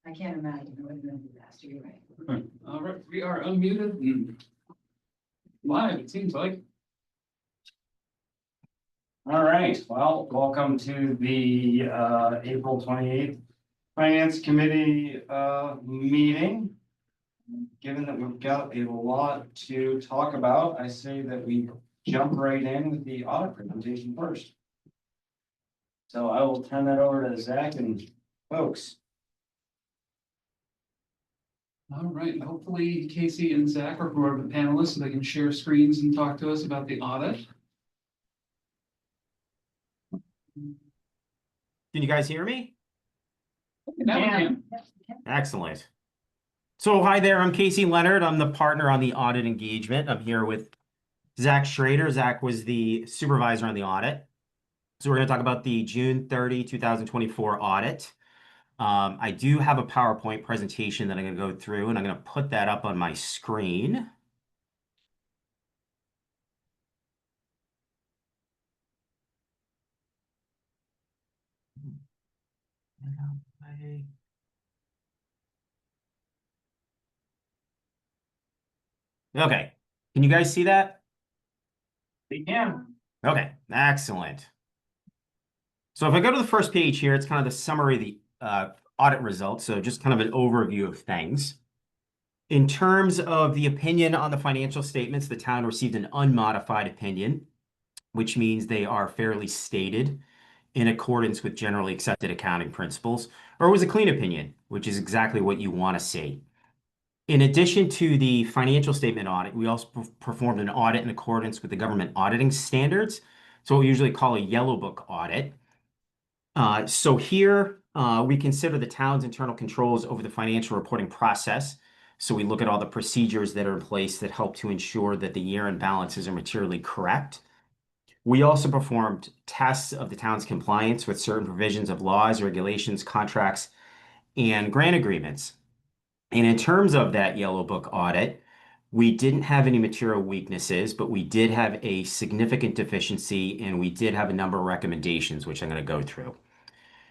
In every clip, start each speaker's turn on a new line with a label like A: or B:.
A: I can't imagine it would have been a disaster, you're right.
B: All right, we are unmuted and live, it seems like.
C: All right, well, welcome to the April 28th Finance Committee meeting. Given that we've got a lot to talk about, I say that we jump right in with the audit presentation first. So I will turn that over to Zach and folks.
B: All right, hopefully Casey and Zach are part of the panelists so they can share screens and talk to us about the audit.
D: Can you guys hear me?
B: Now we can.
D: Excellent. So hi there, I'm Casey Leonard. I'm the partner on the audit engagement. I'm here with Zach Schrader. Zach was the supervisor on the audit. So we're going to talk about the June 30, 2024 audit. I do have a PowerPoint presentation that I'm going to go through, and I'm going to put that up on my screen. Okay, can you guys see that?
C: We can.
D: Okay, excellent. So if I go to the first page here, it's kind of the summary of the audit results. So just kind of an overview of things. In terms of the opinion on the financial statements, the town received an unmodified opinion, which means they are fairly stated in accordance with generally accepted accounting principles, or it was a clean opinion, which is exactly what you want to see. In addition to the financial statement audit, we also performed an audit in accordance with the government auditing standards. So what we usually call a yellow book audit. So here we consider the town's internal controls over the financial reporting process. So we look at all the procedures that are in place that help to ensure that the year-end balances are materially correct. We also performed tests of the town's compliance with certain provisions of laws, regulations, contracts, and grant agreements. And in terms of that yellow book audit, we didn't have any material weaknesses, but we did have a significant deficiency, and we did have a number of recommendations, which I'm going to go through.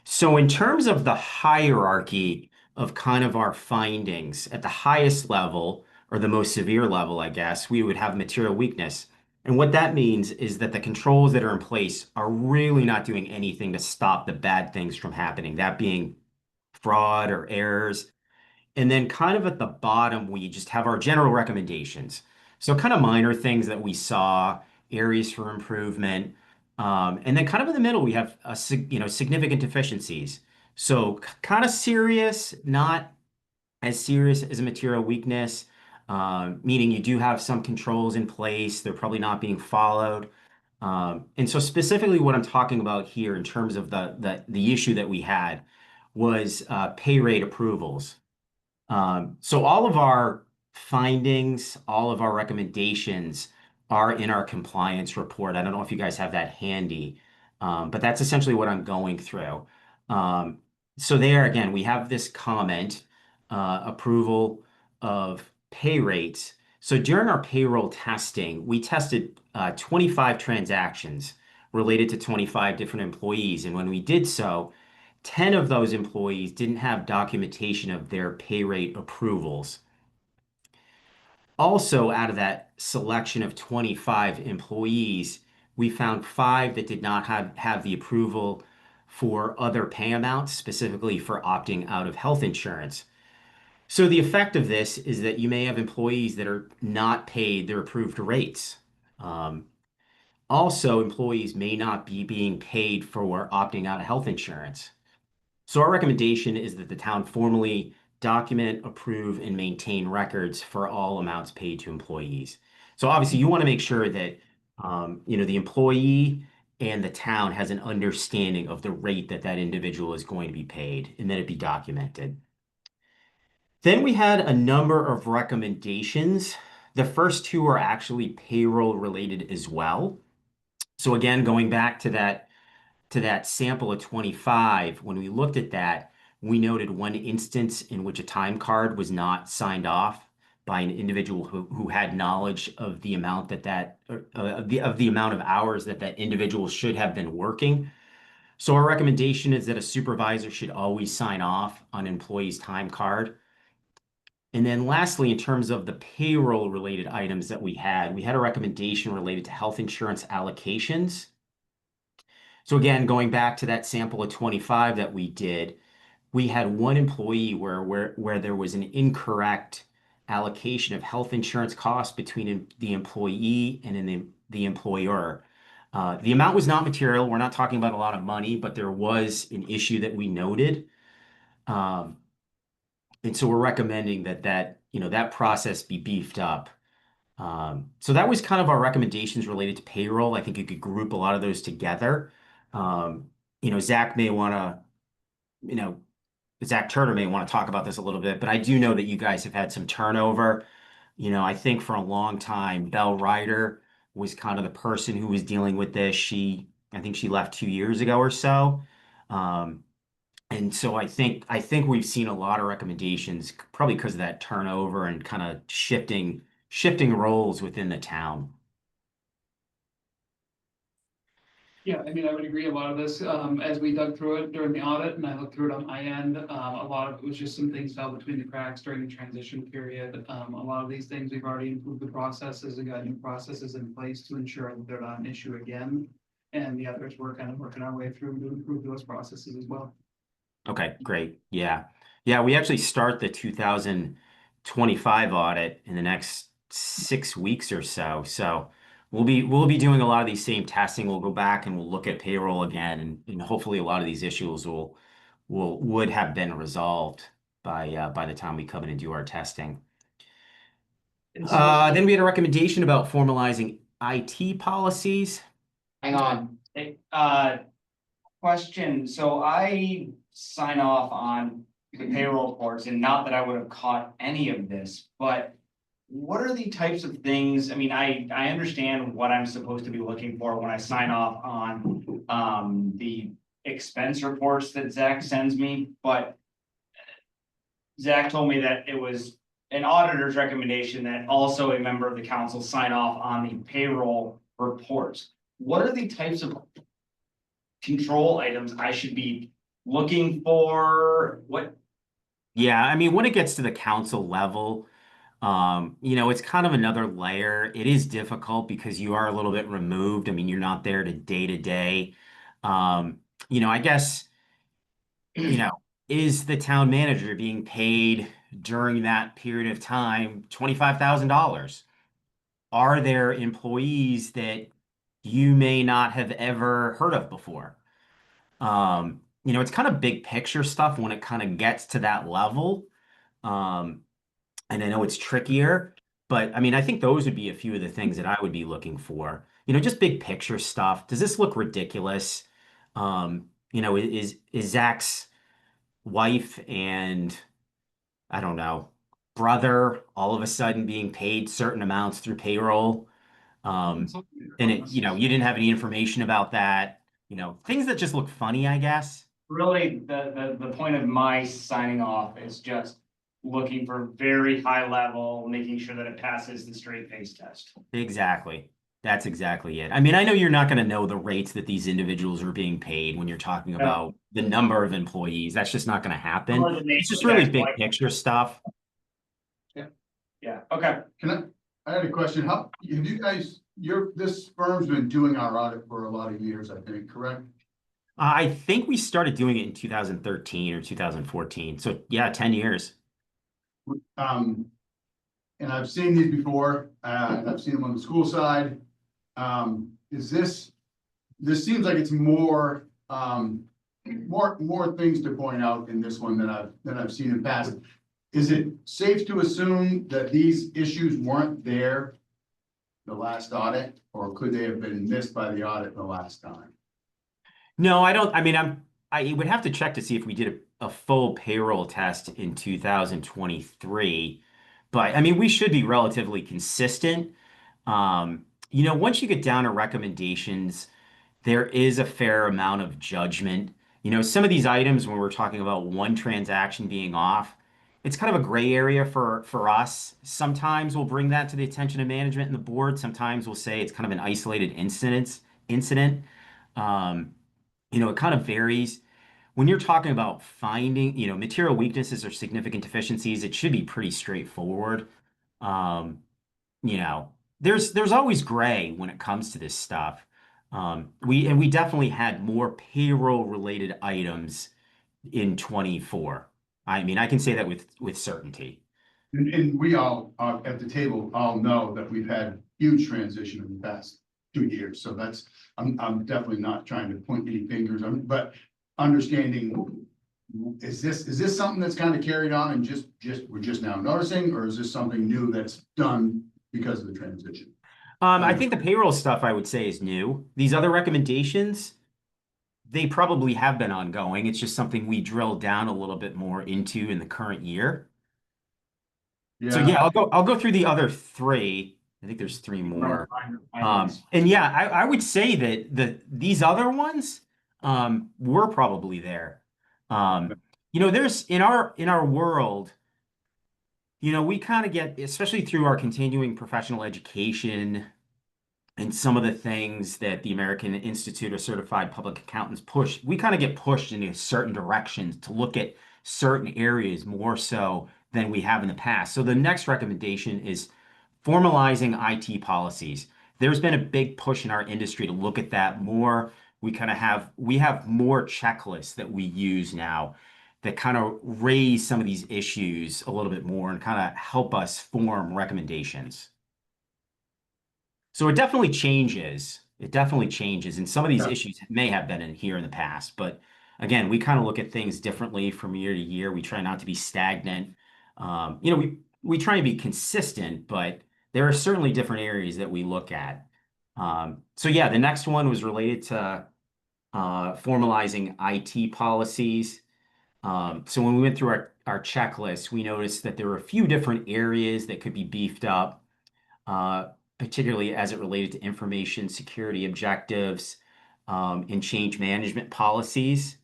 D: So in terms of the hierarchy of kind of our findings, at the highest level, or the most severe level, I guess, we would have material weakness. And what that means is that the controls that are in place are really not doing anything to stop the bad things from happening, that being fraud or errors. And then kind of at the bottom, we just have our general recommendations. So kind of minor things that we saw, areas for improvement. And then kind of in the middle, we have significant deficiencies. So kind of serious, not as serious as a material weakness, meaning you do have some controls in place. They're probably not being followed. And so specifically what I'm talking about here in terms of the issue that we had was pay rate approvals. So all of our findings, all of our recommendations are in our compliance report. I don't know if you guys have that handy, but that's essentially what I'm going through. So there again, we have this comment, approval of pay rates. So during our payroll testing, we tested 25 transactions related to 25 different employees. And when we did so, 10 of those employees didn't have documentation of their pay rate approvals. Also, out of that selection of 25 employees, we found 5 that did not have the approval for other pay amounts, specifically for opting out of health insurance. So the effect of this is that you may have employees that are not paid their approved rates. Also, employees may not be being paid for opting out of health insurance. So our recommendation is that the town formally document, approve, and maintain records for all amounts paid to employees. So obviously you want to make sure that the employee and the town has an understanding of the rate that that individual is going to be paid, and that it be documented. Then we had a number of recommendations. The first 2 are actually payroll related as well. So again, going back to that sample of 25, when we looked at that, we noted one instance in which a time card was not signed off by an individual who had knowledge of the amount of the amount of hours that individual should have been working. So our recommendation is that a supervisor should always sign off on an employee's time card. And then lastly, in terms of the payroll related items that we had a recommendation related to health insurance allocations. So again, going back to that sample of 25 that we did, we had one employee where there was an incorrect allocation of health insurance costs between the employee and the employer. The amount was not material. We're not talking about a lot of money, but there was an issue that we noted. Um, and so we're recommending that process be beefed up. So that was kind of our recommendations related to payroll. I think you could group a lot of those together. Um, Zach may want to, you know, Zach Turner may want to talk about this a little bit, but I do know that you guys have had some turnover. I think for a long time, Belle Ryder was kind of the person who was dealing with this. I think she left 2 years ago or so. Um, and so I think we've seen a lot of recommendations, probably because of that turnover and kind of shifting roles within the town.
B: Yeah, I mean, I would agree a lot of this, as we dug through it during the audit and I looked through it on my end, a lot of it was just some things fell between the cracks during the transition period. A lot of these things, we've already improved the processes and got new processes in place to ensure that they're not an issue again. And the others, we're kind of working our way through to improve those processes as well.
D: Okay, great. Yeah. Yeah, we actually start the 2025 audit in the next 6 weeks or so. So we'll be doing a lot of these same testing. We'll go back and we'll look at payroll again, and hopefully a lot of these issues would have been resolved by the time we come in and do our testing. Then we had a recommendation about formalizing IT policies.
C: Hang on. Question, so I sign off on the payroll reports, and not that I would have caught any of this, but what are the types of things, I mean, I understand what I'm supposed to be looking for when I sign off on the expense reports that Zach sends me, but Zach told me that it was an auditor's recommendation that also a member of the council sign off on the payroll reports. What are the types of control items I should be looking for? What?
D: Yeah, I mean, when it gets to the council level, it's kind of another layer. It is difficult because you are a little bit removed. I mean, you're not there to day. I guess, you know, is the town manager being paid during that period of time $25,000? Are there employees that you may not have ever heard of before? It's kind of big picture stuff when it kind of gets to that level. Um, and I know it's trickier, but I mean, I think those would be a few of the things that I would be looking for. Just big picture stuff. Does this look ridiculous? Is Zach's wife and I don't know, brother all of a sudden being paid certain amounts through payroll? Um, and you didn't have any information about that. Things that just look funny, I guess.
C: Really, the point of my signing off is just looking for very high level, making sure that it passes the straight face test.
D: Exactly. That's exactly it. I mean, I know you're not going to know the rates that these individuals are being paid when you're talking about the number of employees. That's just not going to happen. It's just really big picture stuff.
C: Yeah, okay.
E: I had a question. How, have you guys, this firm's been doing our audit for a lot of years, I think, correct?
D: I think we started doing it in 2013 or 2014. So yeah, 10 years.
E: And I've seen these before, and I've seen them on the school side. This seems like it's more things to point out in this one than I've seen in past. Is it safe to assume that these issues weren't there the last audit, or could they have been missed by the audit the last time?
D: No, I don't. I mean, I would have to check to see if we did a full payroll test in 2023. But I mean, we should be relatively consistent. Once you get down to recommendations, there is a fair amount of judgment. Some of these items, when we're talking about one transaction being off, it's kind of a gray area for us. Sometimes we'll bring that to the attention of management and the board. Sometimes we'll say it's kind of an isolated incident. it kind of varies. When you're talking about finding, material weaknesses or significant deficiencies, it should be pretty straightforward. Um, you know, there's always gray when it comes to this stuff. We definitely had more payroll related items in 24. I mean, I can say that with certainty.
E: And we all, at the table, all know that we've had huge transition in the past 2 years, so that's, I'm definitely not trying to point any fingers, but understanding. Is this something that's kind of carried on and we're just now noticing, or is this something new that's done because of the transition?
D: I think the payroll stuff I would say is new. These other recommendations, they probably have been ongoing. It's just something we drilled down a little bit more into in the current year. So yeah, I'll go through the other three. I think there's three more. And yeah, I would say that these other ones were probably there. There's in our world, we kind of get, especially through our continuing professional education and some of the things that the American Institute of Certified Public Accountants push, we kind of get pushed into certain directions to look at certain areas more so than we have in the past. So the next recommendation is formalizing IT policies. There's been a big push in our industry to look at that more. We have more checklists that we use now that kind of raise some of these issues a little bit more and kind of help us form recommendations. So it definitely changes. It definitely changes. And some of these
E: Yeah.
D: issues may have been in here in the past, but again, we kind of look at things differently from year to year. We try not to be stagnant. We try and be consistent, but there are certainly different areas that we look at. So yeah, the next one was related to formalizing IT policies. So when we went through our checklist, we noticed that there were a few different areas that could be beefed up, uh, particularly as it related to information security objectives, and change management policies.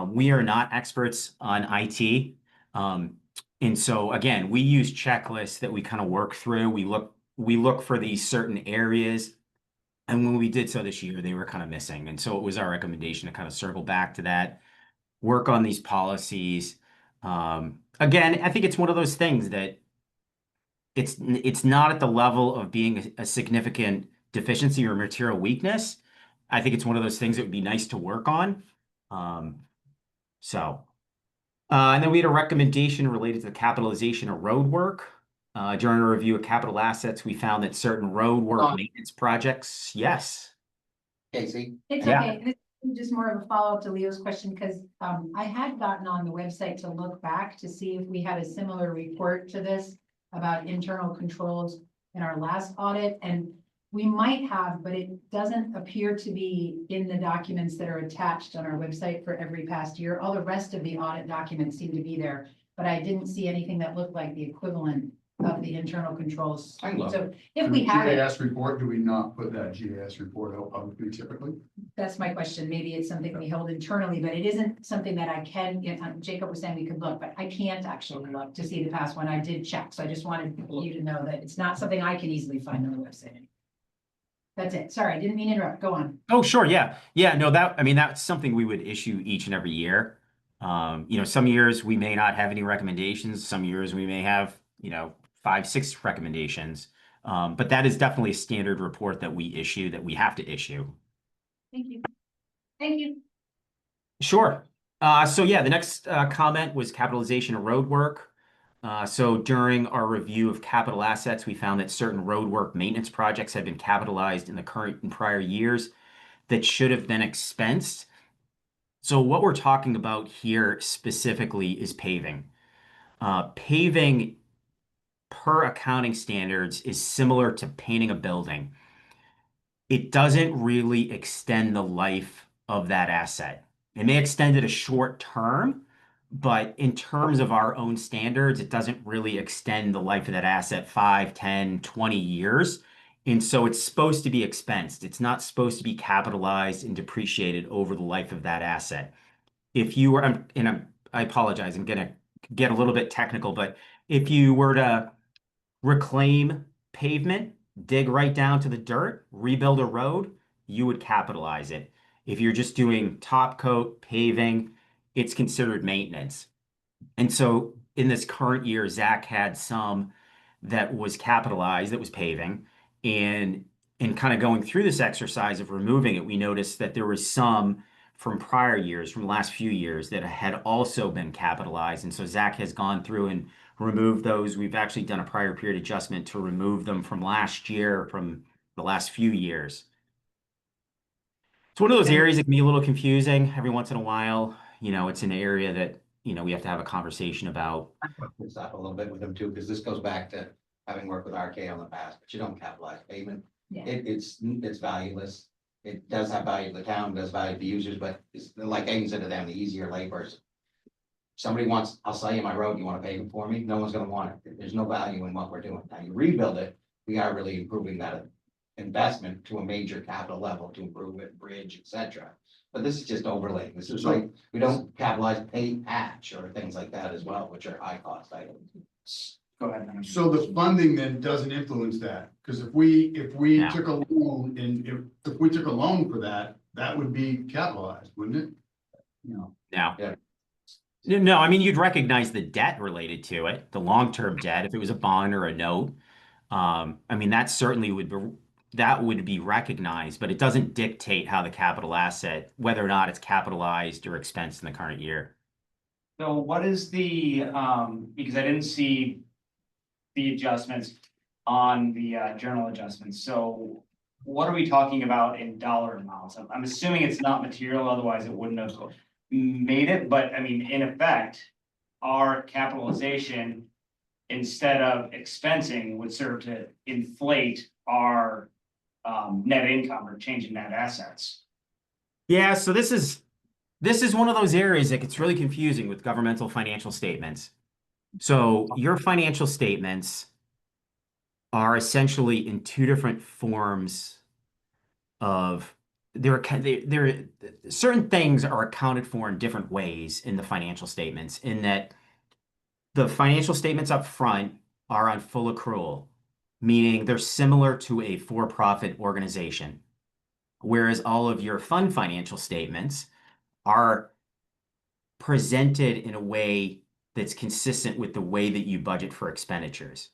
D: We are not experts on IT. Um, and so again, we use checklists that we kind of work through. We look for these certain areas. And when we did so this year, they were kind of missing. And so it was our recommendation to kind of circle back to that, work on these policies. Again, I think it's one of those things that it's not at the level of being a significant deficiency or material weakness. I think it's one of those things that would be nice to work on. Um, so, and then we had a recommendation related to the capitalization of road work. During a review of capital assets, we found that certain road work maintenance projects, yes.
C: Casey?
A: It's
D: Yeah.
A: okay. This is just more of a follow-up to Leo's question, because I had gotten on the website to look back to see if we had a similar report to this about internal controls in our last audit, and we might have, but it doesn't appear to be in the documents that are attached on our website for every past year. All the rest of the audit documents seem to be there, but I didn't see anything that looked like the equivalent of the internal controls.
C: I love
A: So if we have it,
E: GIS report, do we not put that GIS report out publicly typically?
A: that's my question. Maybe it's something we hold internally, but it isn't something that I can, Jacob was saying we could look, but I can't actually look to see the past one. I did check, so I just wanted you to know that it's not something I can easily find on the website. That's it. Sorry, I didn't mean to interrupt. Go on.
D: Oh, sure. Yeah. Yeah. No, that's something we would issue each and every year. Some years we may not have any recommendations. Some years we may have, 5, 6 recommendations. But that is definitely a standard report that we issue, that we have to issue.
A: Thank you. Thank you.
D: Sure. So yeah, the next comment was capitalization of road work. So during our review of capital assets, we found that certain road work maintenance projects had been capitalized in the current and prior years that should have been expensed. So what we're talking about here specifically is paving. Paving per accounting standards is similar to painting a building. It doesn't really extend the life of that asset. It may extend it a short term, but in terms of our own standards, it doesn't really extend the life of that asset 5, 10, 20 years. And so it's supposed to be expensed. It's not supposed to be capitalized and depreciated over the life of that asset. If you were, I apologize, I'm gonna get a little bit technical, but if you were to reclaim pavement, dig right down to the dirt, rebuild a road, you would capitalize it. If you're just doing top coat paving, it's considered maintenance. And so in this current year, Zach had some that was capitalized, that was paving. And in kind of going through this exercise of removing it, we noticed that there was some from prior years, from the last few years, that had also been capitalized. And so Zach has gone through and removed those. We've actually done a prior period adjustment to remove them from last year, from the last few years. It's one of those areas that can be a little confusing every once in a while. You know, it's an area that, you know, we have to have a conversation about.
F: It's up a little bit with them too, because this goes back to having worked with RK in the past, but you don't capitalize payment.
A: Yeah.
F: It's valueless. It does have value to the town, does value to the users, but it's like Aidan said to them, the easier layperson. Somebody wants, I'll sell you my road, you wanna pay it for me? No one's gonna want it. There's no value in what we're doing. Now you rebuild it, we are really improving that investment to a major capital level to improve it, bridge, etc. But this is just overlay. This is like, we don't capitalize pay patch or things like that as well, which are high cost items.
G: Go ahead. Madam.
E: So the funding then doesn't influence that, because if we
D: Yeah.
E: took a loan and if we took a loan for that, that would be capitalized, wouldn't it?
G: No.
D: Now,
F: Yeah.
D: no, I mean, you'd recognize the debt related to it, the long-term debt, if it was a bond or a note. I mean, that certainly would be recognized, but it doesn't dictate how the capital asset, whether or not it's capitalized or expensed in the current year.
G: So what is the, because I didn't see the adjustments on the journal adjustments, so what are we talking about in dollar amounts? I'm assuming it's not material, otherwise it wouldn't have made it, but I mean, in effect, our capitalization instead of expensing would serve to inflate our net income or change in net assets.
D: Yeah, so this is one of those areas that gets really confusing with governmental financial statements. So your financial statements are essentially in two different forms of certain things are accounted for in different ways in the financial statements, in that the financial statements up front are on full accrual, meaning they're similar to a for-profit organization. Whereas all of your fund financial statements are presented in a way that's consistent with the way that you budget for expenditures.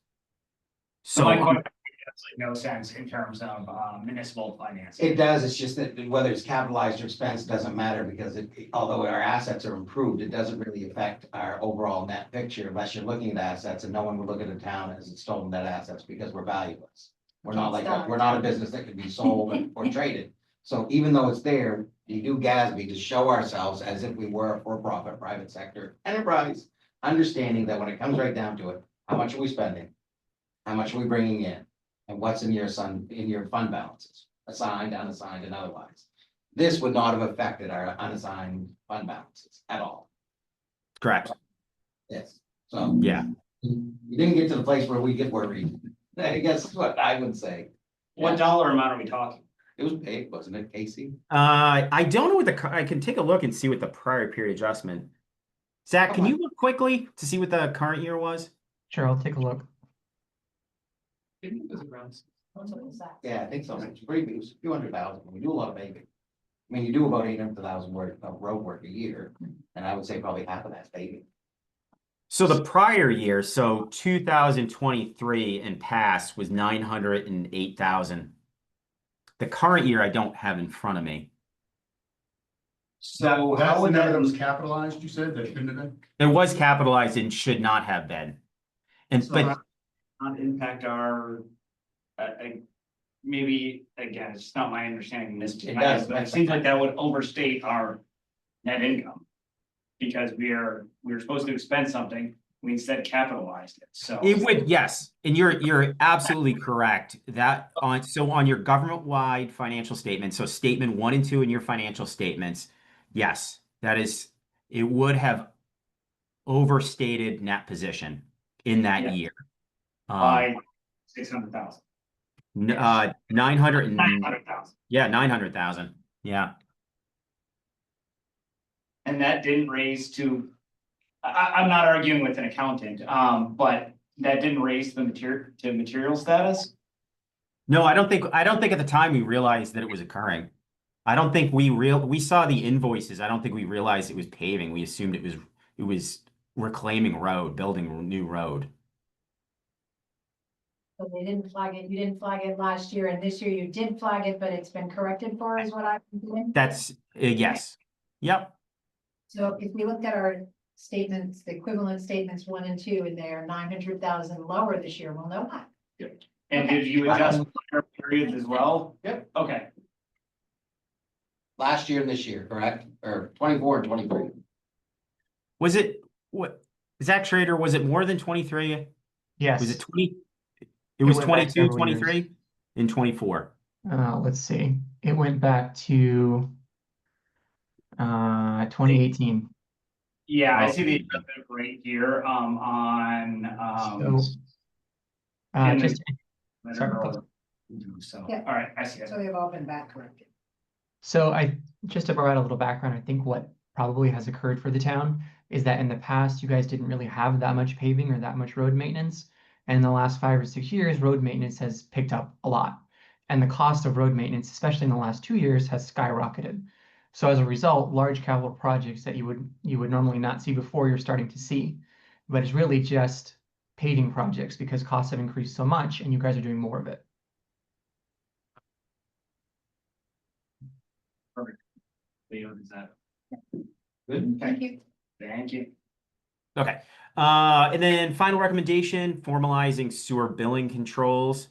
G: So my
D: So,
G: question makes like no sense in terms of municipal finance.
F: It does, it's just that whether it's capitalized or expense doesn't matter because although our assets are improved, it doesn't really affect our overall net picture unless you're looking at assets, and no one would look at a town as it's stolen net assets because we're valueless. We're not like, we're not a business that can be sold or traded. So even though it's there, you do GASB to show ourselves as if we were a for-profit private sector enterprise, understanding that when it comes right down to it, how much are we spending? How much are we bringing in? And what's in your fund balances, assigned, unassigned, and otherwise. This would not have affected our unassigned fund balances at all.
D: correct.
F: Yes, so.
D: Yeah.
F: You didn't get to the place where we get worried. I guess what I would say.
G: What dollar amount are we talking?
F: It was paid, wasn't it, Casey?
D: I don't know what I can take a look and see what the prior period adjustment. Zach, can you look quickly to see what the current year was?
H: Sure, I'll take a look.
B: I think it was around.
F: Yeah, I think so. It's pretty big. It was a few $100,000. We do a lot of paving. I mean, you do about 800,000 worth of road work a year, and I would say probably half of that's paving.
D: So the prior year, so 2023 and past was 908,000. The current year I don't have in front of me.
G: So
E: That's
G: how
E: the
G: would
E: number
G: that,
E: that was capitalized, you said, that shouldn't have been?
D: It was capitalized and should not have been. And
G: So
D: but
G: not impact our, maybe, again, it's not my understanding this.
F: It does.
G: But it seems like that would overstate our net income. Because we're supposed to expend something, we instead capitalized it, so.
D: it would, yes, and you're absolutely correct. That on your government-wide financial statement, so statement 1 and 2 in your financial statements, yes, that is, it would have overstated net position in that
G: Yeah.
D: year.
G: By 600,000.
D: 900 and
G: 900,000.
D: yeah, 900,000. Yeah.
G: And that didn't raise to, I'm not arguing with an accountant, but that didn't raise the material status.
D: No, I don't think at the time we realized that it was occurring. I don't think we saw the invoices. I don't think we realized it was paving. We assumed it was reclaiming road, building a new road.
A: So they didn't flag it, you didn't flag it last year, and this year you did flag it, but it's been corrected for, is what I'm doing.
D: That's yes. Yep.
A: So if we looked at our statements, the equivalent statements 1 and 2, and they are 900,000 lower this year, we'll know that.
G: And did you adjust prior periods as well?
F: Yep.
G: Okay,
F: Last year and this year, correct? Or 24 and 23.
D: Was it what Zach Schrader, was it more than 23?
H: Yes.
D: Was it 20? It was
H: went back
D: 22,
H: several years.
D: 23, and 24.
H: Let's see. It went back to 2018.
G: yeah, I
D: Oh.
G: see the adjustment right here, on,
H: So
G: in the-
H: just sorry.
G: So,
A: Yeah.
G: all right, I see it.
A: So they've all been back corrected.
H: So just to provide a little background, I think what probably has occurred for the town is that in the past, you guys didn't really have that much paving or that much road maintenance. And in the last 5 or 6 years, road maintenance has picked up a lot. And the cost of road maintenance, especially in the last 2 years, has skyrocketed. So as a result, large capital projects that you would normally not see before, you're starting to see. But it's really just paving projects because costs have increased so much and you guys are doing more of it.
G: Leo, is that?
F: Good.
A: Thank you.
G: Thank you.
D: Okay. And then final recommendation, formalizing sewer billing controls.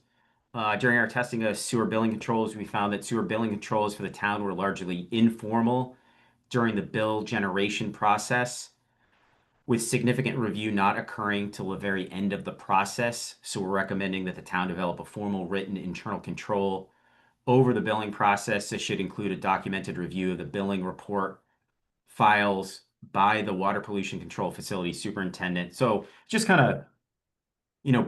D: During our testing of sewer billing controls, we found that sewer billing controls for the town were largely informal during the bill generation process, with significant review not occurring till the very end of the process. So we're recommending that the town develop a formal written internal control over the billing process. This should include a documented review of the billing report files by the water pollution control facility superintendent. So just kind of,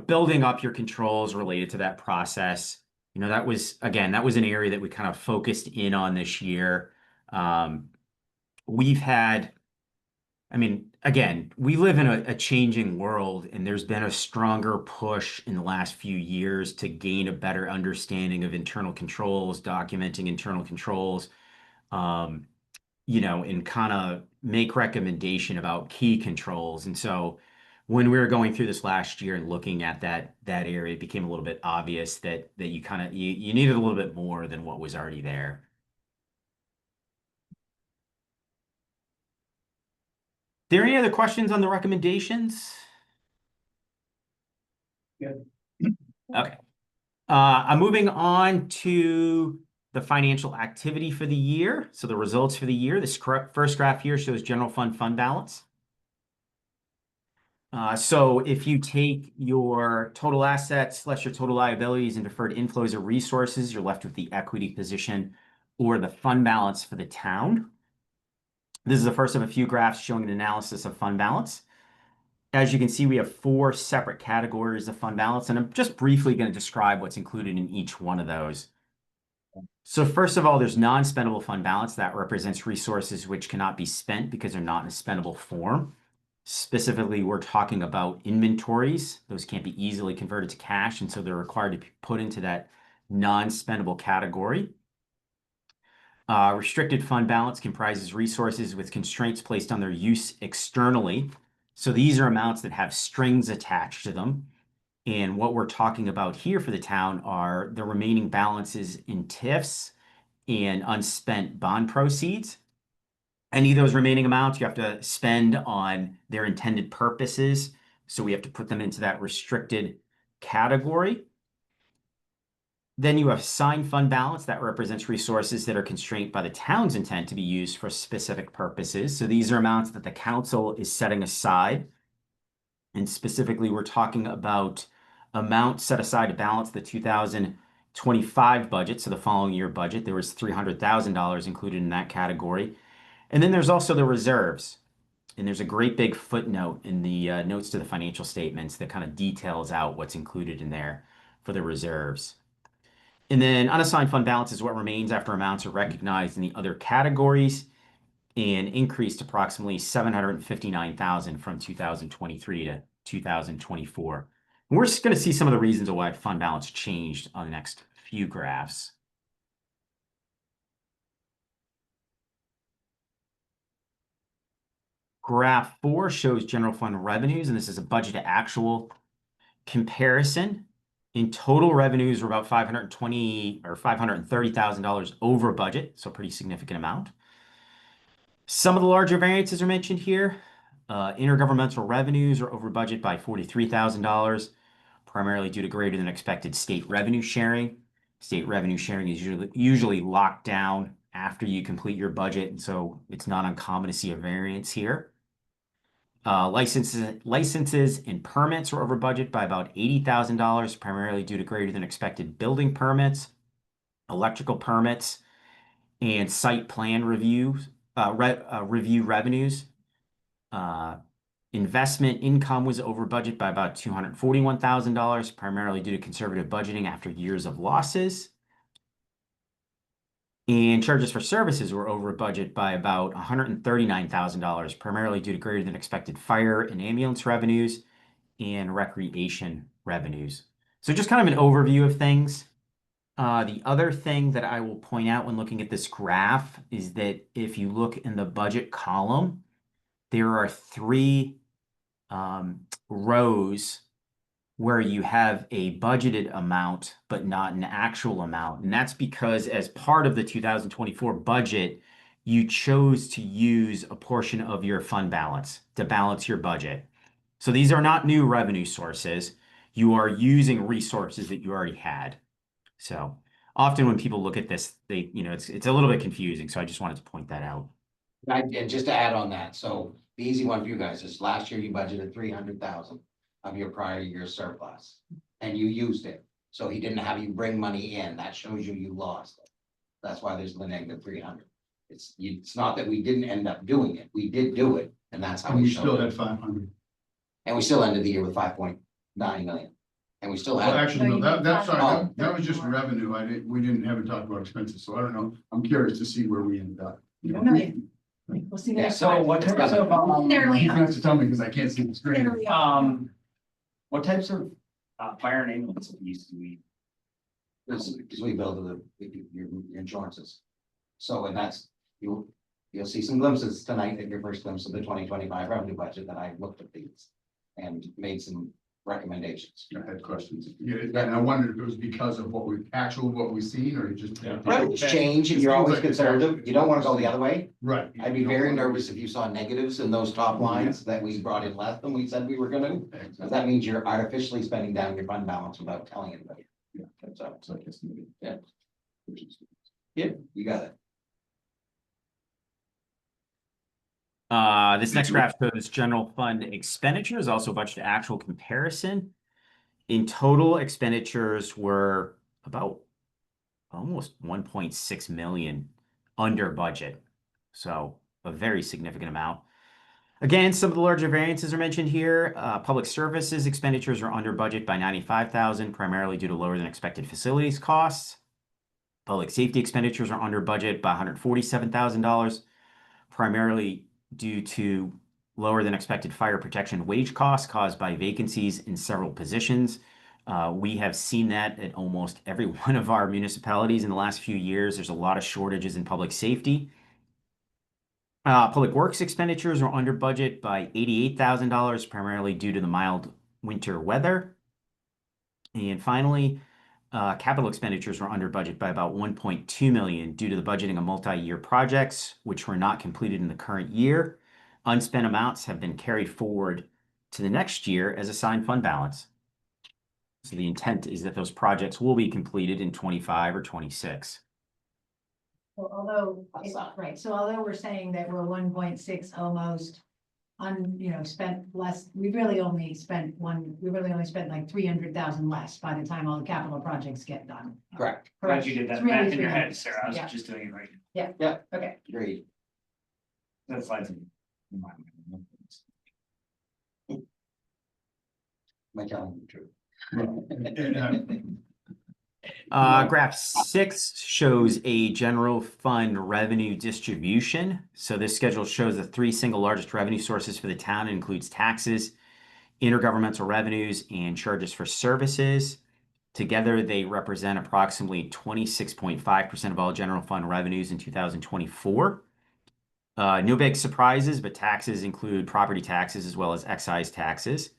D: building up your controls related to that process. That was an area that we kind of focused in on this year. We've had, again, we live in a changing world, and there's been a stronger push in the last few years to gain a better understanding of internal controls, documenting internal controls, and kind of make recommendation about key controls. And so when we were going through this last year and looking at that area, it became a little bit obvious that you kind of you needed a little bit more than what was already there. There any other questions on the recommendations?
G: Good.
D: Okay. I'm moving on to the financial activity for the year. So the results for the year. This first graph here shows general fund balance. So if you take your total assets less your total liabilities and deferred inflows or resources, you're left with the equity position or the fund balance for the town. This is the first of a few graphs showing an analysis of fund balance. As you can see, we have 4 separate categories of fund balance, and I'm just briefly going to describe what's included in each one of those. So first of all, there's non-spendable fund balance. That represents resources which cannot be spent because they're not in a spendable form. Specifically, we're talking about inventories. Those can't be easily converted to cash, and so they're required to be put into that non-spendable category. Restricted fund balance comprises resources with constraints placed on their use externally. So these are amounts that have strings attached to them. And what we're talking about here for the town are the remaining balances in TIFs and unspent bond proceeds. Any of those remaining amounts you have to spend on their intended purposes. So we have to put them into that restricted category. Then you have assigned fund balance that represents resources that are constrained by the town's intent to be used for specific purposes. So these are amounts that the council is setting aside. And specifically, we're talking about amounts set aside to balance the 2025 budget. So the following year budget, there was $300,000 included in that category. And then there's also the reserves. And there's a great big footnote in the notes to the financial statements that kind of details out what's included in there for the reserves. And then unassigned fund balance is what remains after amounts are recognized in the other categories and increased approximately $759,000 from 2023 to 2024. And we're just going to see some of the reasons of why fund balance changed on the next few graphs. Graph 4 shows general fund revenues, and this is a budget to actual comparison. In total, revenues were about $520 or $530,000 over budget, so a pretty significant amount. Some of the larger variances are mentioned here. Intergovernmental revenues are over budget by $43,000, primarily due to greater than expected state revenue sharing. State revenue sharing is usually locked down after you complete your budget, and so it's not uncommon to see a variance here. Licenses and permits were over budget by about $80,000, primarily due to greater than expected building permits, electrical permits, and site plan review revenues. Investment income was over budget by about $241,000, primarily due to conservative budgeting after years of losses. And charges for services were over budget by about $139,000, primarily due to greater than expected fire and ambulance revenues and recreation revenues. So just kind of an overview of things. The other thing that I will point out when looking at this graph is that if you look in the budget column, there are three rows where you have a budgeted amount, but not an actual amount. And that's because as part of the 2024 budget, you chose to use a portion of your fund balance to balance your budget. So these are not new revenue sources. You are using resources that you already had. So often when people look at this, it's a little bit confusing. So I just wanted to point that out.
F: And just to add on that, so the easy one for you guys is last year you budgeted 300,000 of your prior year's surplus. And you used it, so he didn't have you bring money in, that shows you lost it. That's why there's the negative 300. It's not that we didn't end up doing it, we did do it, and that's how
E: And
F: we
E: we still
F: showed
E: had
F: it.
E: 500.
F: And we still ended the year with 5.9 million. And we still
E: Well,
F: had,
E: actually,
A: No,
E: no,
A: you
E: that's
A: did
E: sorry,
F: five.
E: that was just revenue. Haven't talked about expenses, so I don't know. I'm curious to see where we ended up. You know,
A: No, we'll see the
F: Yeah,
A: next
G: So
A: slide.
G: what types of,
A: There we
E: You
A: are.
E: have to tell me because I can't see the
A: There
E: screen.
A: we are.
G: what types of, fire and ambulance fees do we?
F: because we build your insurances. So, and that's, you'll see some glimpses tonight at your first glimpse of the 2025 revenue budget that I looked at these. And made some recommendations.
E: I had questions. Yeah, and I wondered if it was because of what we've seen, or just.
F: Revenues change, and
E: It
F: you're
E: seems
F: always
E: like-
F: conservative, you don't wanna go the other way.
E: Right.
F: I'd be very nervous if you saw negatives in those top lines that we brought in less than we said we were gonna. Because that means you're artificially spending down your fund balance without telling anybody.
E: Yeah.
F: So,
E: I guess maybe.
F: yeah. Yeah, you got it.
D: This next graph shows general fund expenditures, also budget to actual comparison. In total, expenditures were about almost 1.6 million under budget. So a very significant amount. Again, some of the larger variances are mentioned here. Public services expenditures are under budget by 95,000, primarily due to lower than expected facilities costs. Public safety expenditures are under budget by $147,000, primarily due to lower than expected fire protection wage costs caused by vacancies in several positions. We have seen that at almost every one of our municipalities in the last few years. There's a lot of shortages in public safety. Public works expenditures are under budget by $88,000, primarily due to the mild winter weather. And finally, capital expenditures were under budget by about 1.2 million due to the budgeting of multi-year projects, which were not completed in the current year. Unspent amounts have been carried forward to the next year as assigned fund balance. So the intent is that those projects will be completed in 25 or 26.
A: So although,
F: That's not-
A: right, so although we're saying that we're 1.6 almost spent less, we really only spent like 300,000 less by the time all the capital projects get done.
F: Correct,
G: Glad you did that
A: It's really
G: math in your
A: 300.
G: head, Sarah, I was
A: Yeah.
G: just doing it right.
A: Okay,
F: agreed.
G: That's slides in my mind.
F: Am I telling you the truth?
D: Graph 6 shows a general fund revenue distribution. So this schedule shows the three single largest revenue sources for the town. It includes taxes, intergovernmental revenues, and charges for services. Together, they represent approximately 26.5% of all general fund revenues in 2024. No big surprises, but taxes include property taxes as well as excise taxes.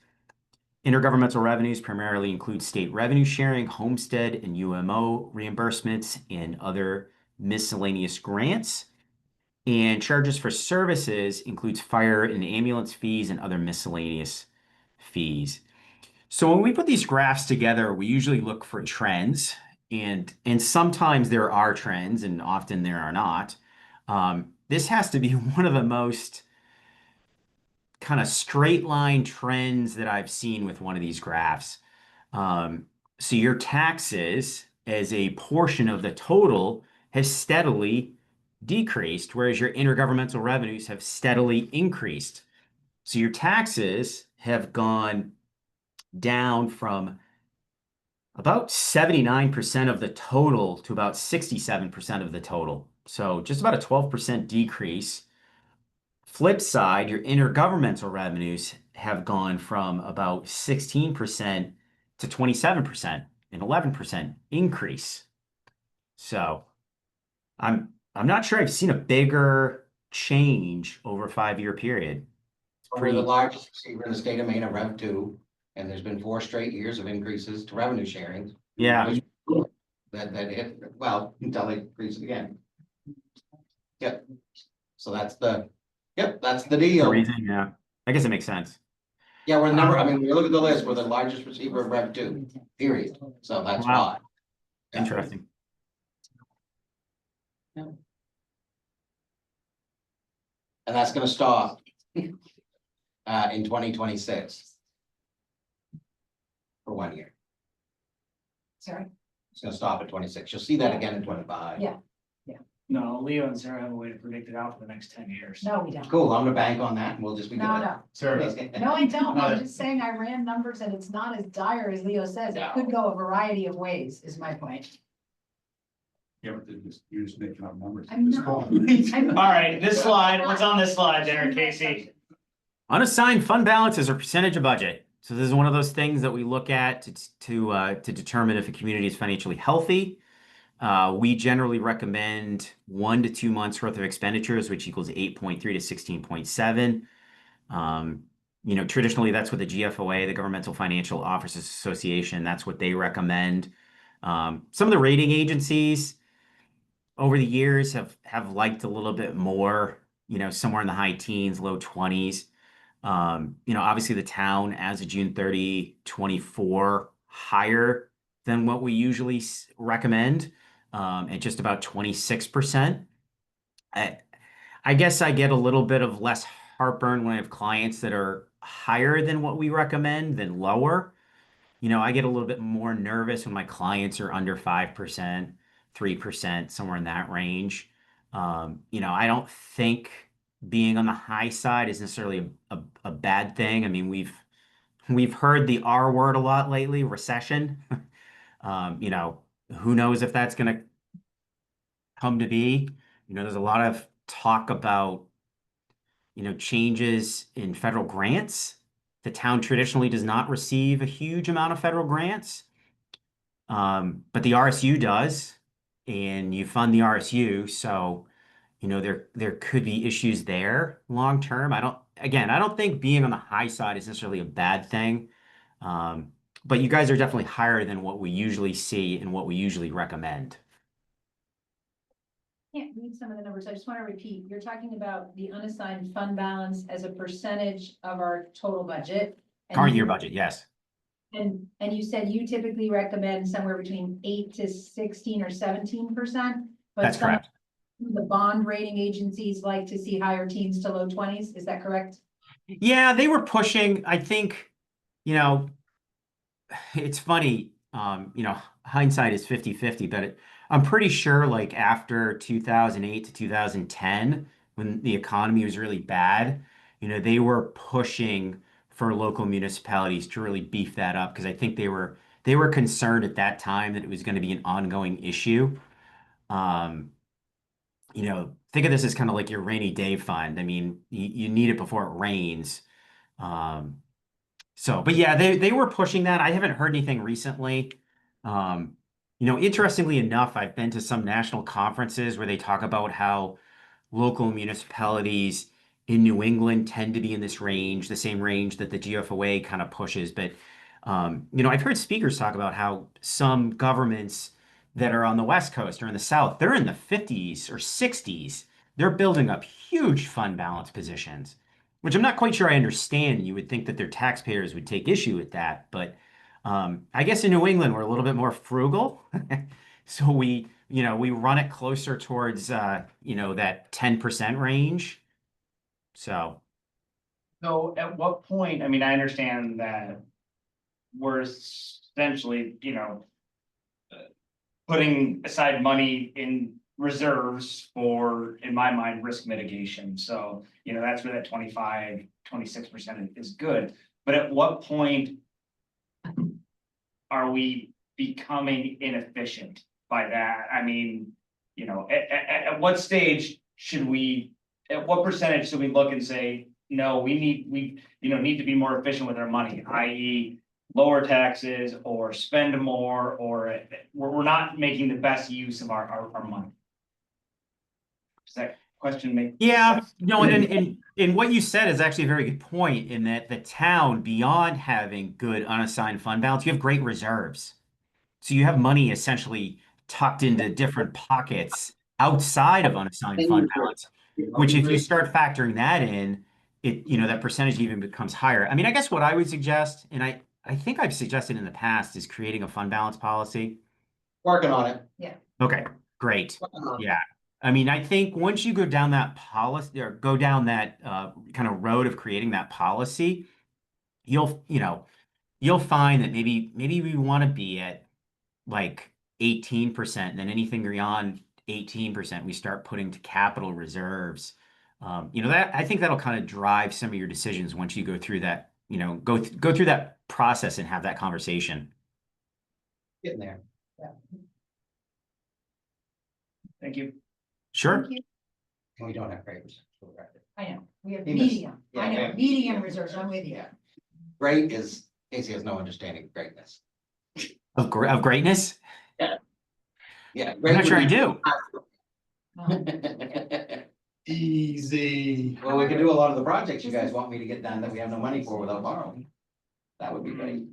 D: Intergovernmental revenues primarily include state revenue sharing, homestead and UMO reimbursements, and other miscellaneous grants. And charges for services includes fire and ambulance fees and other miscellaneous fees. So when we put these graphs together, we usually look for trends, and sometimes there are trends, and often there are not. This has to be one of the most kind of straight line trends that I've seen with one of these graphs. So your taxes as a portion of the total has steadily decreased, whereas your intergovernmental revenues have steadily increased. So your taxes have gone down from about 79% of the total to about 67% of the total. So just about a 12% decrease. Flip side, your intergovernmental revenues have gone from about 16% to 27%, an 11% increase. So I'm not sure I've seen a bigger change over a 5-year period.
F: We're the largest receiver in the state of Maine of Rev two, and there's been 4 straight years of increases to revenue sharing.
D: Yeah.
F: which- That hit, well, until they increase it again. Yep. So that's the
D: The
F: deal.
D: reason, yeah. I guess it makes sense.
F: Yeah, we're the number, I mean, when you look at the list, we're the largest receiver of Rev two, period. So that's
D: Wow.
F: why. Yeah.
D: Interesting.
F: And that's gonna stop in 2026. For 1 year.
A: Sorry,
F: It's gonna stop at 26. You'll see that again in 25.
A: Yeah.
G: No, Leo and Sarah have a way to predict it out for the next 10 years.
A: no, we don't.
F: Cool, I'm gonna bank on that and we'll just be good.
A: No,
E: Sarah,
A: no, I don't.
E: No.
A: I'm just saying I ran numbers and it's not as dire as Leo says. It could go a variety of ways, is my point.
E: yeah, but you're just making up numbers.
A: I'm not.
G: All right, this slide, what's on this slide there, Casey?
D: Unassigned fund balances or percentage of budget. So this is one of those things that we look at to determine if a community is financially healthy. We generally recommend 1 to 2 months worth of expenditures, which equals 8.3 to 16.7. Traditionally that's what the GFOA, the Governmental Financial Officers Association, that's what they recommend. Some of the rating agencies over the years have liked a little bit more, somewhere in the high teens, low 20s. Obviously the town as of June 30, 24, higher than what we usually recommend, at just about 26%. I guess I get a little bit of less heartburn when I have clients that are higher than what we recommend than lower. I get a little bit more nervous when my clients are under 5%, 3%, somewhere in that range. I don't think being on the high side is necessarily a bad thing. I mean, we've heard the R word a lot lately, recession. Who knows if that's going to come to be. There's a lot of talk about, changes in federal grants. The town traditionally does not receive a huge amount of federal grants, but the RSU does, and you fund the RSU. So, there could be issues there long term. I don't think being on the high side is necessarily a bad thing. But you guys are definitely higher than what we usually see and what we usually recommend.
A: Can't read some of the numbers. I just want to repeat. You're talking about the unassigned fund balance as a percentage of our total budget. and
D: Current
A: you-
D: year budget, yes.
A: And you said you typically recommend somewhere between 8 to 16 or 17%. But
D: That's
A: some of
D: correct.
A: The bond rating agencies like to see higher teens to low 20s. Is that correct?
D: Yeah, they were pushing, I think, it's funny, hindsight is 50-50, but I'm pretty sure like after 2008 to 2010, when the economy was really bad, they were pushing for local municipalities to really beef that up because I think they were concerned at that time that it was going to be an ongoing issue. Think of this as kind of like your rainy day fund. I mean, you need it before it rains. But yeah, they were pushing that. I haven't heard anything recently. Interestingly enough, I've been to some national conferences where they talk about how local municipalities in New England tend to be in this range, the same range that the GFOA kind of pushes. But, I've heard speakers talk about how some governments that are on the West Coast or in the South, they're in the 50s or 60s. They're building up huge fund balance positions, which I'm not quite sure I understand. You would think that their taxpayers would take issue with that, but I guess in New England we're a little bit more frugal, so we run it closer towards that 10% range. So
G: So at what point, I mean, I understand that we're essentially, putting aside money in reserves for, in my mind, risk mitigation. So, that's where that 26% is good. But at what point are we becoming inefficient by that? I mean, at what stage should we, at what percentage should we look and say, no, we need to be more efficient with our money, i.e. lower taxes or spend more, or we're not making the best use of our money? Does that question make?
D: yeah,
G: sense?
D: and what you said is actually a very good point in that the town, beyond having good unassigned fund balance, you have great reserves. So you have money essentially tucked into different pockets outside of unassigned fund balance, which if you start factoring that in, that percentage even becomes higher. I mean, I guess what I would suggest, and I think I've suggested in the past, is creating a fund balance policy.
F: Working on it.
D: Okay, great.
F: Working on it.
D: Yeah. I mean, I think once you go down that policy or go down that kind of road of creating that policy, you'll find that maybe we want to be at like 18%, and then anything beyond 18%, we start putting to capital reserves. That I think that'll kind of drive some of your decisions once you go through that, go through that process and have that conversation.
F: Getting there.
G: Thank you.
D: Sure.
A: Thank you.
F: And we don't have great reserves for the record.
A: I know, we have
F: You missed-
A: medium,
F: yeah,
A: I
F: we
A: know,
F: have-
A: medium reserves, I'm with you.
F: Yeah. Great is, Casey has no understanding of greatness.
D: Of greatness?
F: Yeah.
D: I'm not sure I do.
E: Easy.
F: Well, we could do a lot of the projects you guys want me to get done that we have no money for without borrowing. That would be great.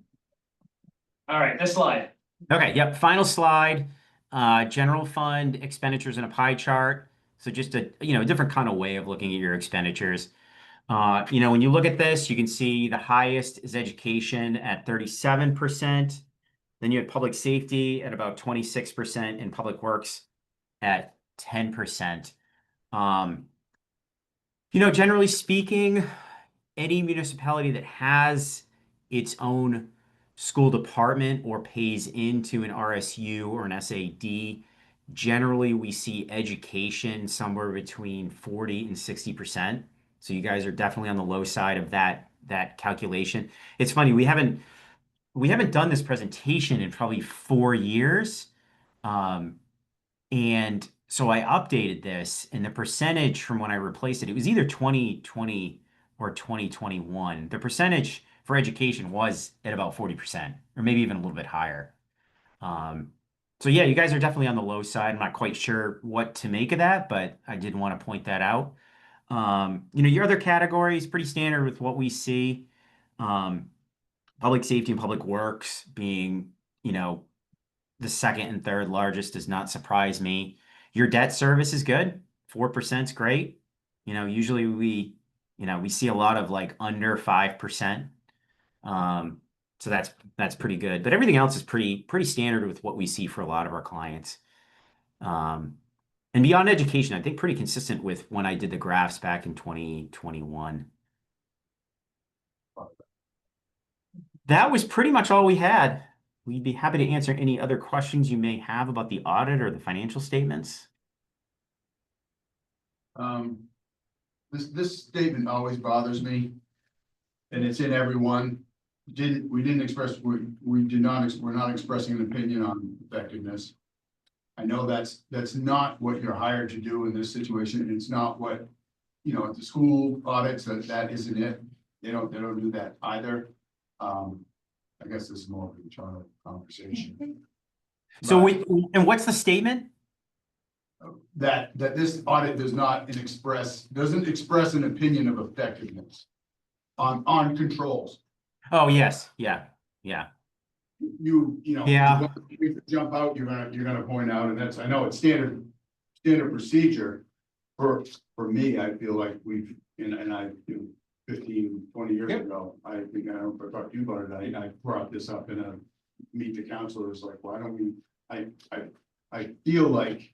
G: All right, this slide.
D: Okay, yep, final slide. General fund expenditures in a pie chart. So just a different kind of way of looking at your expenditures. When you look at this, you can see the highest is education at 37%. Then you have public safety at about 26% and public works at 10%. Generally speaking, any municipality that has its own school department or pays into an RSU or an SAD, generally we see education somewhere between 40 and 60%. So you guys are definitely on the low side of that calculation. It's funny, we haven't done this presentation in probably 4 years. And so I updated this, and the percentage from when I replaced it, it was either 2020 or 2021. The percentage for education was at about 40%, or maybe even a little bit higher. So yeah, you guys are definitely on the low side. I'm not quite sure what to make of that, but I did want to point that out. Your other categories, pretty standard with what we see. Public safety and public works being, the second and third largest does not surprise me. Your debt service is good. 4% is great. Usually we see a lot of like under 5%. So that's pretty good. But everything else is pretty standard with what we see for a lot of our clients. And beyond education, I think pretty consistent with when I did the graphs back in 2021. That was pretty much all we had. We'd be happy to answer any other questions you may have about the audit or the financial statements.
E: This statement always bothers me. And it's in everyone. We're not expressing an opinion on effectiveness. I know that's not what you're hired to do in this situation. It's not what, at the school audits, that isn't it. They don't do that either. I guess this is more of a internal conversation.
D: So
E: But,
D: and what's the statement?
E: that this audit doesn't express an opinion of effectiveness on controls.
D: Oh, yes, yeah, yeah.
E: You know.
D: Yeah.
E: If you jump out, you're gonna point out, and that's, I know it's standard procedure. For me, I feel like we've, and I, 15, 20 years ago, I think, I don't know if I talked to you about it, I brought this up in a meet the counselors, like, why don't we, I feel like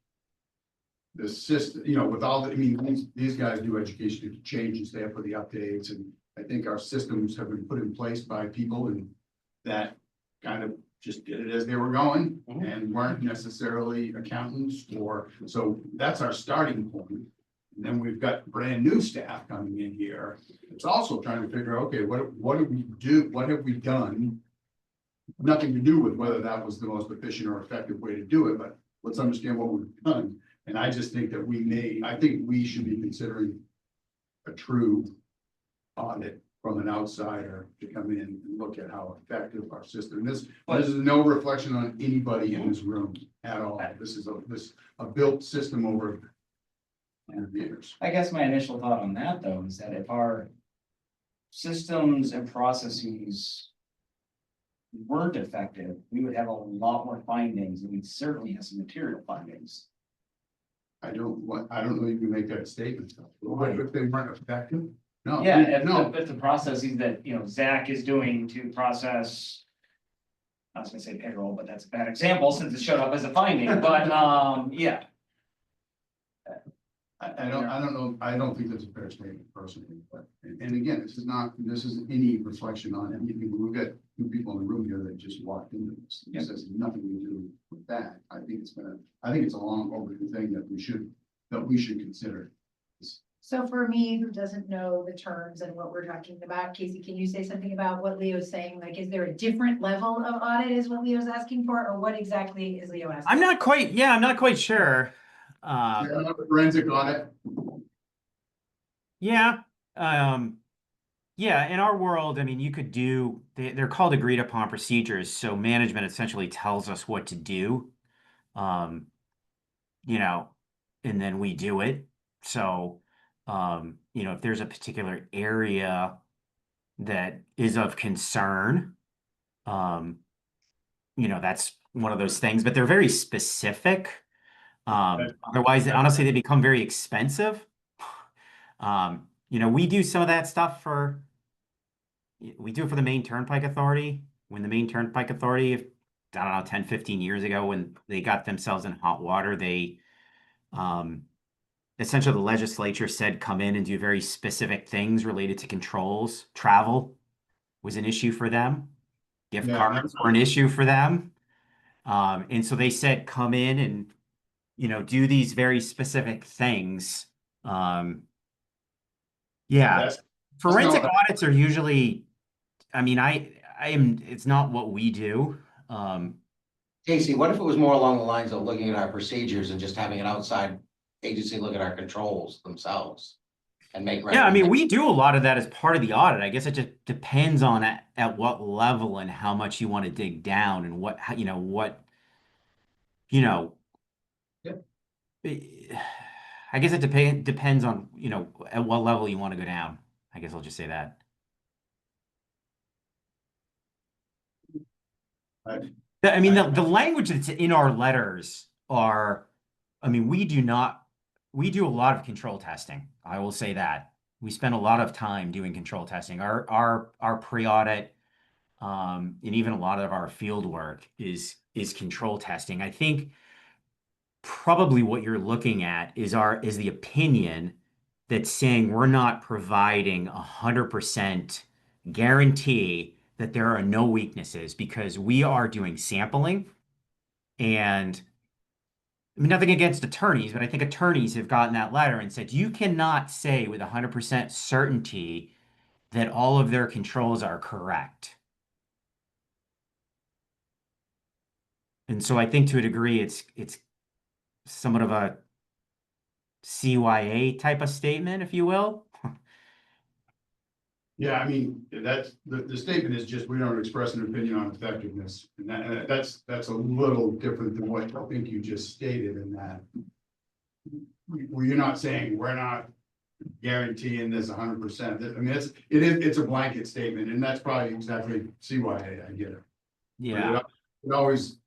E: the system, with all the, I mean, these guys do education to change and stay up with the updates, and I think our systems have been put in place by people and that kind of just did it as they were going and weren't necessarily accountants so that's our starting point. And then we've got brand new staff coming in here. It's also trying to figure out, okay, what do we do? What have we done? Nothing to do with whether that was the most efficient or effective way to do it, but let's understand what we've done. And I just think that I think we should be considering a true audit from an outsider to come in and look at how effective our system is. This is no reflection on anybody in this room at all. This is a built system over years.
G: I guess my initial thought on that, though, is that if our systems and processes weren't effective, we would have a lot more findings, and we'd certainly have some material findings.
E: I don't know you can make that statement. What if they weren't effective? No.
G: Yeah,
E: No.
G: if the processes that, Zach is doing to process, I was gonna say payroll, but that's a bad example since it showed up as a finding, but, yeah.
E: I don't know, I don't think that's a fair statement personally, but, and again, this is any reflection on anything. We've got two people in the room here that just walked into this. This has nothing to do with that. I think it's a long overdue thing that we should consider.
A: So for me, who doesn't know the terms and what we're talking about, Casey, can you say something about what Leo's saying? Like, is there a different level of audit is what Leo's asking for, or what exactly is Leo asking?
D: I'm not quite sure.
E: Forensic audit.
D: Yeah, yeah, in our world, I mean, you could do, they're called agreed upon procedures, so management essentially tells us what to do. And then we do it. So, if there's a particular area that is of concern, that's one of those things, but they're very specific. Otherwise, honestly, they become very expensive. We do some of that stuff we do it for the Maine Turnpike Authority. When the Maine Turnpike Authority, I don't know, 10, 15 years ago, when they got themselves in hot water, they, essentially the legislature said, come in and do very specific things related to controls. Travel was an issue for them. Gift cards were an issue for them. And so they said, come in and, do these very specific things. Yeah, forensic audits are usually, I mean, it's not what we do.
F: Casey, what if it was more along the lines of looking at our procedures and just having an outside agency look at our controls themselves and make?
D: Yeah, I mean, we do a lot of that as part of the audit. I guess it just depends on at what level and how much you want to dig down and what. I guess it depends on, at what level you want to go down. I guess I'll just say that. I mean, the language that's in our letters we do a lot of control testing. I will say that. We spend a lot of time doing control testing. Our pre-audit, and even a lot of our field work is control testing. I think probably what you're looking at is the opinion that's saying we're not providing 100% guarantee that there are no weaknesses because we are doing sampling. And I mean, nothing against attorneys, but I think attorneys have gotten that letter and said, you cannot say with 100% certainty that all of their controls are correct. And so I think to a degree, it's somewhat of a CYA type of statement, if you will.
E: Yeah, I mean, that's the statement is just, we don't express an opinion on effectiveness. And that's a little different than what I think you just stated in that. you're not saying we're not guaranteeing this 100%. I mean, it's a blanket statement, and that's probably exactly, see why I get it.
D: Yeah,
E: It always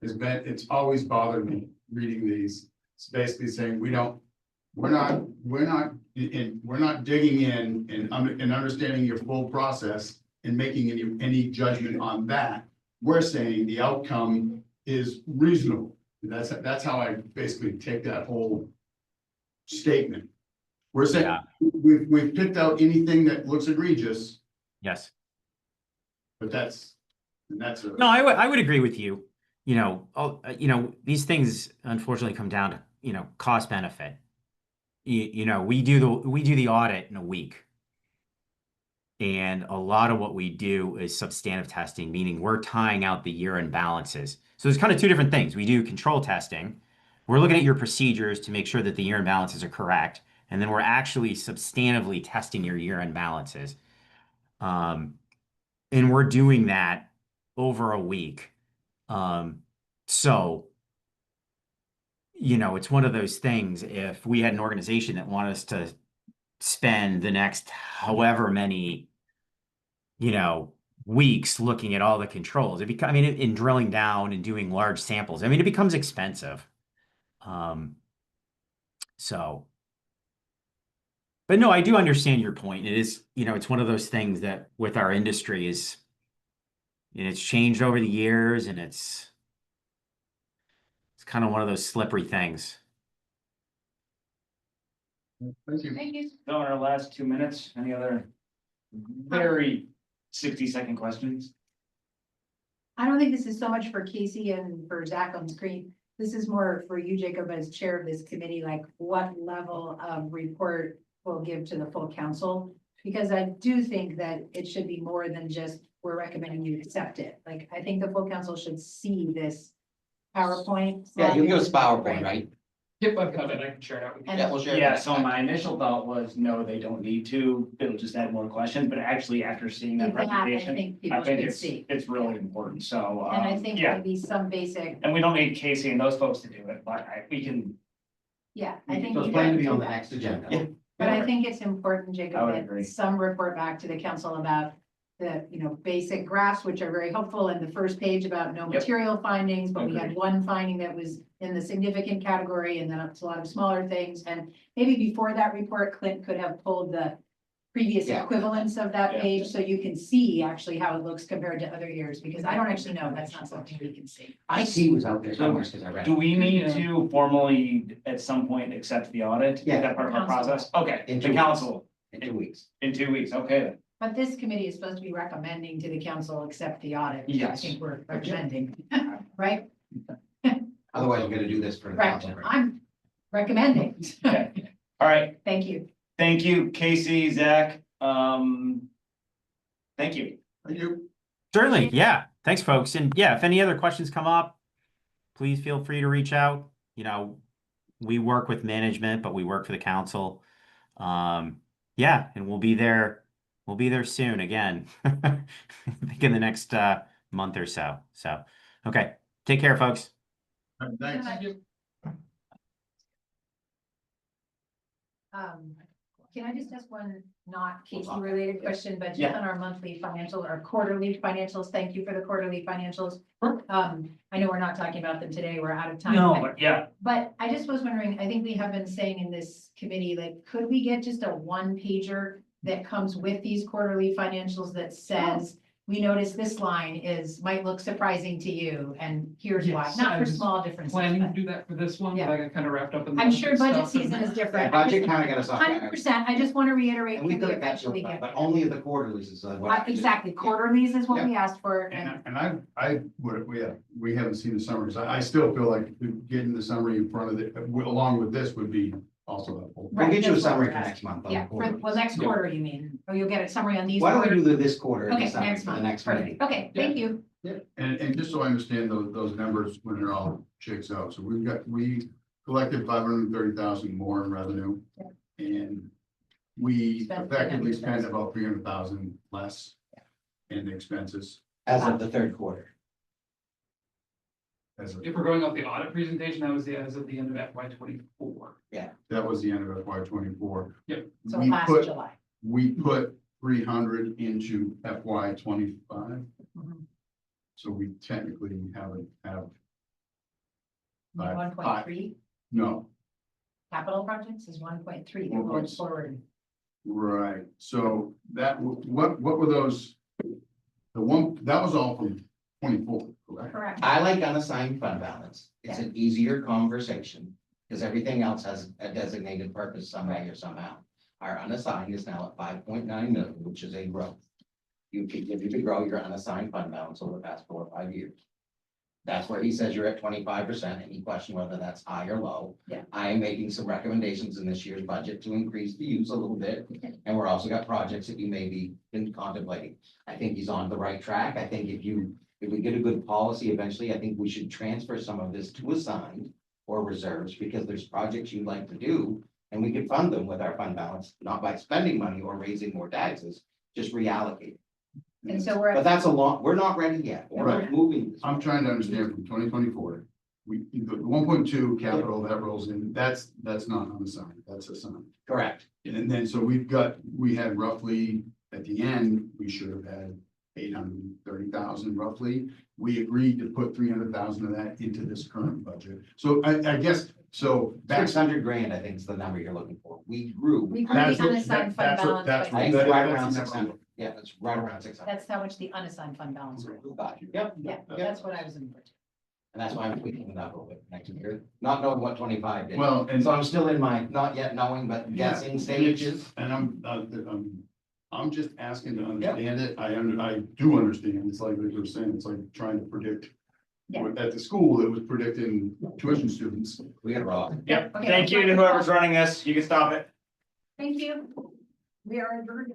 E: it's always bothered me reading these. It's basically saying we're not digging in and understanding your full process and making any judgment on that. We're saying the outcome is reasonable. That's how I basically take that whole statement. We're saying,
D: Yeah.
E: we've picked out anything that looks egregious,
D: yes.
E: but that's.
D: No, I would agree with you. These things unfortunately come down to, cost benefit. We do the audit in a week. And a lot of what we do is substantive testing, meaning we're tying out the year-end balances. So there's kind of two different things. We do control testing. We're looking at your procedures to make sure that the year-end balances are correct. And then we're actually substantively testing your year-end balances. And we're doing that over a week. So, it's one of those things. If we had an organization that wanted us to spend the next however many, weeks looking at all the controls, in drilling down and doing large samples, it becomes expensive. But no, I do understand your point. It is, it's one of those things that with our industry it's changed over the years, and it's kind of one of those slippery things.
E: Thank you.
A: Thank you.
G: So in our last 2 minutes, any other very 60-second questions?
A: I don't think this is so much for Casey and for Zach on screen. This is more for you, Jacob, as chair of this committee, like what level of report we'll give to the full council? Because I do think that it should be more than just, we're recommending you accept it. Like, I think the full council should see this PowerPoint.
F: Yeah, you can give us
A: slide.
F: PowerPoint, right?
B: Yep, I've got it. I can share it out with you.
A: And-
F: Yeah, we'll share.
G: Yeah,
F: that.
G: so my initial thought was, no, they don't need to, it'll just add more questions, but actually after seeing that
A: That, I
G: presentation,
A: think
G: I
A: people
G: think
A: should
G: it's,
A: see.
G: it's really important, so,
A: And I think
G: yeah.
A: maybe some basic,
G: And we don't need Casey and those folks to do it, but we can,
A: yeah, I think.
F: So it's
A: you
F: planned to
A: guys
F: be
A: do
F: on the
A: that.
F: next agenda.
G: Yeah.
A: But I think it's important,
G: I
A: Jacob,
G: would
A: that
G: agree.
A: some report back to the council about the, basic graphs, which are very helpful, and the first page about no
G: Yep.
A: material findings, but we had
G: Agreed.
A: one finding that was in the significant category, and then it's a lot of smaller things, and maybe before that report, Clint could have pulled the previous
F: Yeah.
A: equivalents of that
G: Yeah.
A: page, so you can see actually how it looks compared to other years, because I don't actually know, that's not something we can see.
F: IT was out there somewhere, because I read
G: do
F: it.
G: we need to formally at some point accept the audit?
F: Yeah.
G: Is that part of our
A: Council.
G: process? Okay,
F: In
G: the
F: 2 weeks.
G: council
F: In 2 weeks.
G: in 2 weeks, okay then.
A: But this committee is supposed to be recommending to the council accept the audit, which I
G: Yes.
A: think we're recommending, right?
F: Otherwise, we're gonna do this for the
A: Right,
F: council.
A: I'm recommending.
G: Okay. All right,
A: Thank you.
G: thank you, Casey, Zach, thank you.
E: Thank you.
D: Certainly, yeah. Thanks, folks. And yeah, if any other questions come up, please feel free to reach out. We work with management, but we work for the council. Yeah, and we'll be there. We'll be there soon again. I think in the next month or so. So, okay. Take care, folks.
E: Thanks.
A: Can I just ask one not Casey related question, but just
G: Yeah.
A: on our monthly financial or quarterly financials? Thank you for the quarterly financials.
G: Sure.
A: I know we're not talking about them today. We're out of time.
G: No,
A: but-
G: but yeah,
A: But I just was wondering, I think we have been saying in this committee, like, could we get just a one pager that comes with these quarterly financials that says, we notice this line might look surprising to you, and here's why,
B: Yes,
A: not
B: I
A: for
B: was
A: small differences.
B: Planning to
A: but
B: do that for this one, but
A: Yeah.
B: I got kind of wrapped up in. the
A: I'm sure budget
B: stuff and-
A: season is
F: Yeah,
A: different.
F: budget kind of got us off.
A: 100%, I just want to reiterate,
F: And we
A: when we
F: could have got you,
A: eventually get
F: but
A: there.
F: only of the quarterlies is what.
A: Exactly, quarterlies is what
F: Yeah.
A: we asked for, and
E: And we haven't seen the summaries. I still feel like getting the summary in front of along with this would be also helpful.
F: We'll get you a
A: That's what
F: summary
A: we're
F: for
A: asking.
F: next month. on the
A: Yeah,
F: quarterlies.
A: next
B: Yeah.
A: quarter, you mean, or you'll get a summary on these.
F: Why don't we
A: quarters?
F: do this quarter,
A: Okay,
F: the summary
A: next
F: for the
A: month,
F: next meeting?
A: perfect, okay, thank you.
E: Yeah, and just so I understand those numbers when it all shakes out, so we collected 530,000 more in revenue.
A: Yeah.
E: And we
A: Spent
E: effectively spent
A: 300,000.
E: about 300,000 less in the expenses.
F: As of the third quarter.
E: as of,
B: If we're going off the audit presentation, that was as of the end of FY 24.
E: that was the end of FY 24.
A: So
E: We
A: last
E: put,
A: July.
E: we put 300 into FY 25,
A: Mhm.
E: so we technically have, Right.
A: 1.3,
E: no,
A: capital projects is 1.3, they're
E: One
A: going
E: point-
A: forward.
E: right, so what were those? The one, that was all from 24, correct?
A: Correct.
F: I like unassigned fund balance. It's an easier conversation, because everything else has a designated purpose some way or somehow. Our unassigned is now at 5.9 million, which is a growth. You continue to grow your unassigned fund balance over the past 4 or 5 years. That's where he says you're at 25%, and he questioned whether that's high or low.
A: Yeah.
F: I am making some recommendations in this year's budget to increase the use a little bit, and we're also got projects that you may be contemplating. I think he's on the right track. I think if we get a good policy eventually, I think we should transfer some of this to assigned or reserves, because there's projects you'd like to do, and we can fund them with our fund balance, not by spending money or raising more taxes, just reallocate.
A: And so we're
F: But
A: at,
F: that's we're not ready yet. We're not
E: Right.
F: moving. this
E: I'm
F: way.
E: trying to understand from 2024, the 1.2 capital that rolls in, that's not unassigned, that's assigned.
F: Correct.
E: And then, so we had roughly, at the end, we should have had 830,000 roughly. We agreed to put 300,000 of that into this current budget. So I guess, so that's.
F: 600 grand, I think is the number you're looking for. We grew.
A: we grew
E: That's
A: the
E: what-
A: unassigned fund
E: that's what-
A: balance,
E: that's
F: I
A: by
F: think
E: what-
F: it's right
E: that's
F: around
E: the number.
F: 600. Yeah, it's right around 600.
A: that's how much the unassigned fund balance was.
F: Yep.
A: Yeah, that's what I was in.
F: And that's why I'm tweaking it up a little bit next year, not knowing what 25 did.
E: Well, and
F: So I'm still in my not yet knowing, but guessing stages.
E: And I'm just asking to understand it. I do understand. It's like you were saying, it's like trying to predict.
A: Yeah.
E: At the school, it was predicting tuition students.
F: We got rock.
G: Yep,
A: Okay,
G: thank you to whoever's running this. You can stop it.
A: Thank you. We are adjourned.